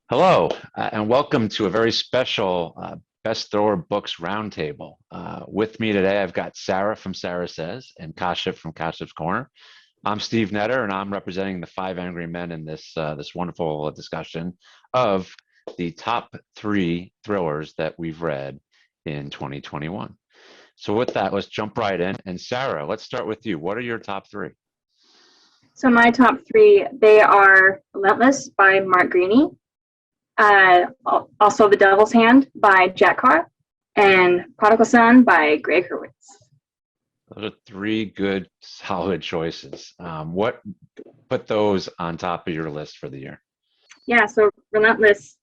Hello, and welcome to a very special Best Thrower Books Roundtable. With me today, I've got Sarah from Sarah Says and Kashif from Kashif's Corner. I'm Steve Netter, and I'm representing the Five Angry Men in this wonderful discussion of the top three thrillers that we've read in 2021. So with that, let's jump right in. And Sarah, let's start with you. What are your top three? So my top three, they are Relentless by Mark Greaney, also The Devil's Hand by Jack Carr, and Prodigal Son by Greg Hurwitz. Those are three good, solid choices. What put those on top of your list for the year? Yeah, so Relentless,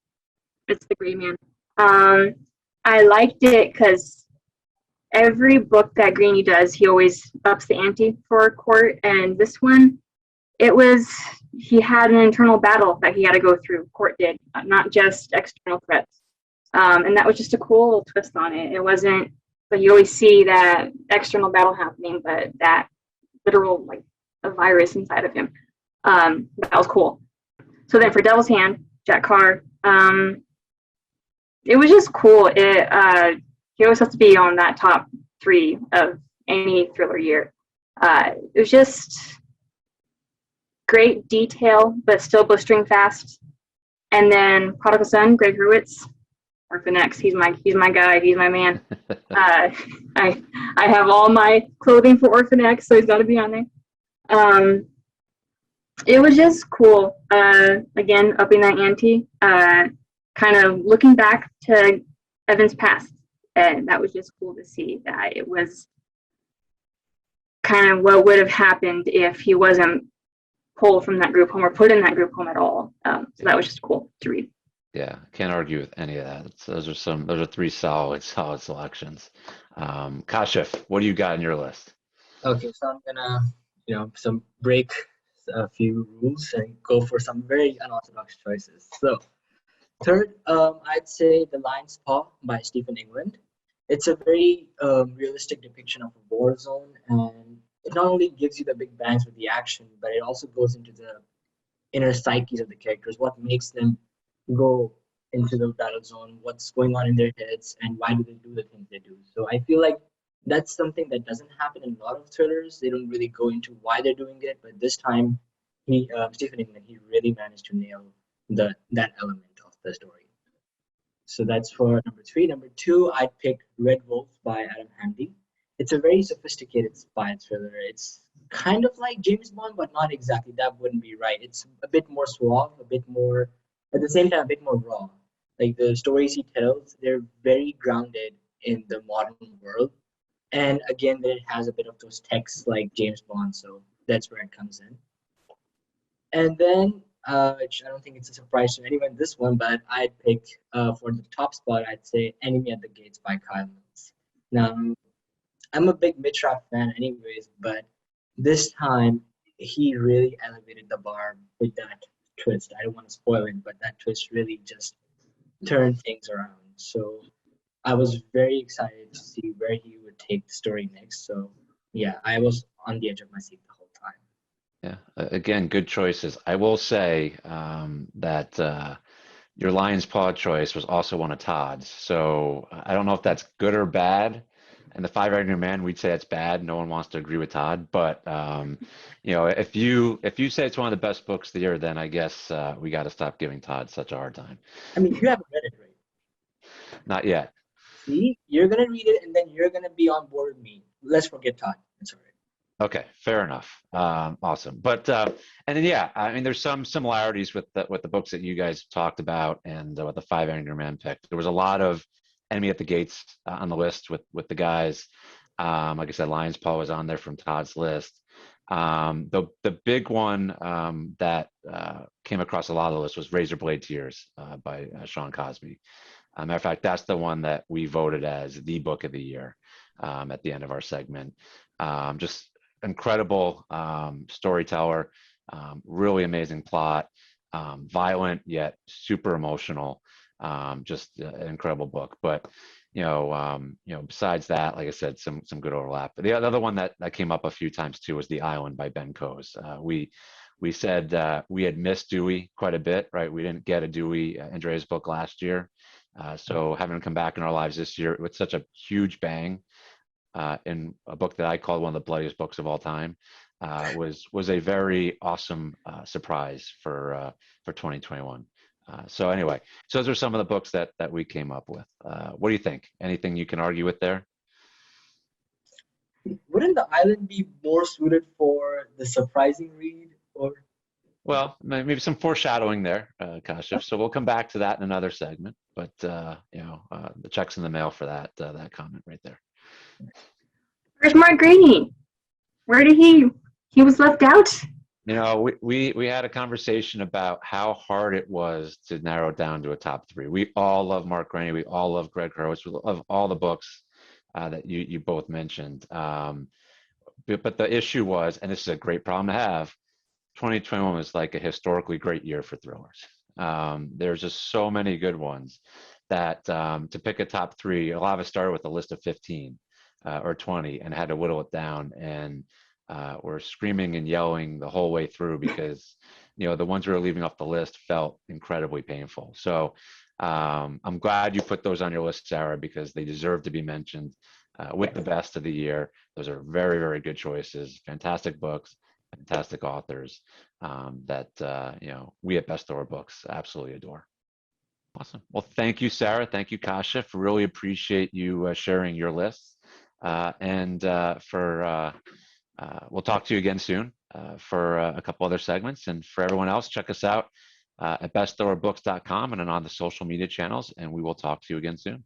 it's the great man. I liked it because every book that Greaney does, he always ups the ante for court, and this one, he had an internal battle that he had to go through. Court did, not just external threats, and that was just a cool little twist on it. It wasn't, but you always see that external battle happening, but that literal like a virus inside of him. That was cool. So then for Devil's Hand, Jack Carr, it was just cool. He always has to be on that top three of any thriller year. It was just great detail, but still blistering fast. And then Prodigal Son, Greg Hurwitz, Orphan X. He's my guy. He's my man. I have all my clothing for Orphan X, so he's got to be on there. It was just cool. Again, upping that ante. Kind of looking back to Evan's past, and that was just cool to see that it was kind of what would have happened if he wasn't pulled from that group home or put in that group home at all. So that was just cool to read. Yeah, can't argue with any of that. Those are three solid selections. Kashif, what do you got on your list? Okay, so I'm gonna, some break a few rules and go for some very unorthodox choices. So, third, I'd say The Lion's Paw by Stephen England. It's a very realistic depiction of a war zone, and it not only gives you the big bangs with the action, but it also goes into the inner psyches of the characters, what makes them go into the battle zone, what's going on in their heads, and why do they do the things they do. So I feel like that's something that doesn't happen in a lot of thrillers. They don't really go into why they're doing it, but this time, Stephen England, he really managed to nail that element of the story. So that's for number three. Number two, I'd pick Red Wolf by Adam Hamdy. It's a very sophisticated spy thriller. It's kind of like James Bond, but not exactly. That wouldn't be right. It's a bit more suave, a bit more, at the same time, a bit more raw. Like the stories he tells, they're very grounded in the modern world. And again, then it has a bit of those texts like James Bond, so that's where it comes in. And then, which I don't think it's a surprise to anyone, this one, but I'd pick for the top spot, I'd say Enemy at the Gates by Kyle Mills. Now, I'm a big Mitra fan anyways, but this time he really elevated the bar with that twist. I don't want to spoil it, but that twist really just turned things around. So I was very excited to see where he would take the story next. So yeah, I was on the edge of my seat the whole time. Yeah, again, good choices. I will say that your Lion's Paw choice was also one of Todd's. So I don't know if that's good or bad. And the Five Angry Men, we'd say it's bad. No one wants to agree with Todd. But if you say it's one of the best books of the year, then I guess we got to stop giving Todd such a hard time. I mean, you haven't read it, right? Not yet. See, you're gonna read it, and then you're gonna be on board with me. Let's forget Todd. It's all right. Okay, fair enough. Awesome. But and then yeah, I mean, there's some similarities with the books that you guys talked about and what the Five Angry Men picked. There was a lot of Enemy at the Gates on the list with the guys. Like I said, Lion's Paw was on there from Todd's list. The big one that came across a lot of the list was Razor Blade Tears by Sean Cosby. Matter of fact, that's the one that we voted as the book of the year at the end of our segment. Just incredible storyteller, really amazing plot, violent yet super emotional. Just an incredible book. But besides that, like I said, some good overlap. But the other one that came up a few times too was The Island by Ben Cose. We We said we had missed Dewey quite a bit, right? We didn't get a Dewey Andrea's book last year. So having him come back in our lives this year with such a huge bang in a book that I called one of the bloodiest books of all time was a very awesome surprise for 2021. So anyway, so those are some of the books that we came up with. What do you think? Anything you can argue with there? Wouldn't the island be more suited for the surprising read, or? Well, maybe some foreshadowing there, Kashif. So we'll come back to that in another segment. But the check's in the mail for that comment right there. Where's Mark Graney? Where did he was left out? You know, we had a conversation about how hard it was to narrow it down to a top three. We all love Mark Graney. We all love Greg Hurwitz. We love all the books that you both mentioned. But the issue was, and this is a great problem to have, 2021 was like a historically great year for thrillers. There's just so many good ones that to pick a top three, a lot of us started with a list of 15 or 20 and had to whittle it down. And we're screaming and yelling the whole way through because, the ones we were leaving off the list felt incredibly painful. So I'm glad you put those on your list, Sarah, because they deserve to be mentioned with the best of the year. Those are very, very good choices, fantastic books, fantastic authors that we at Best Door Books absolutely adore. Awesome. Well, thank you, Sarah. Thank you, Kashif. Really appreciate you sharing your lists. We'll talk to you again soon for a couple other segments. And for everyone else, check us out at bestdoorbooks.com and on the social media channels. And we will talk to you again soon.